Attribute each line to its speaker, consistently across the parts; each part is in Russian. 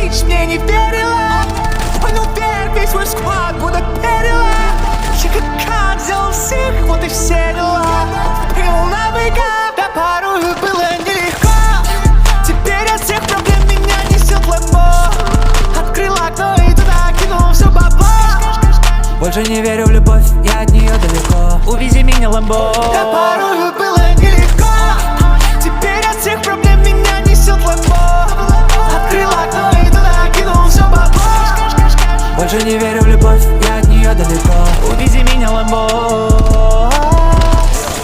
Speaker 1: Бич мне не верила. Понял, верь, весь свой склад будто перила. Я как сделал всех, вот и все дела. Принял на быка, да порой было нелегко. Теперь от всех проблем меня несет ламбо. Открыл окно и туда кинул все бабло.
Speaker 2: Больше не верю в любовь, я от нее далеко. Увези меня, ламбо.
Speaker 1: Да порой было нелегко. Теперь от всех проблем меня несет ламбо. Открыл окно и туда кинул все бабло.
Speaker 2: Больше не верю в любовь, я от нее далеко. Увези меня, ламбо.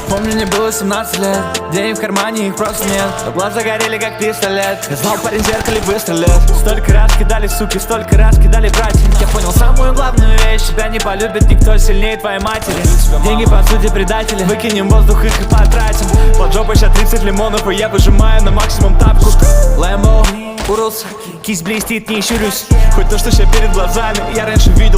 Speaker 3: Помню, мне было 17 лет, денег в кармане, их просто нет. Но глаза горели как пистолет, я знал, парень в зеркале выстрелит. Столько раз кидали суки, столько раз кидали братья. Я понял самую главную вещь: тебя не полюбит никто сильнее твоей матери. Деньги по сути предатели, выкинем воздух их и потратим. Под жопой сейчас 30 лимонов, и я выжимаю на максимум тапку. Лэмбо, урос, кисть блестит, не щурюсь. Хоть то, что сейчас перед глазами, я раньше видел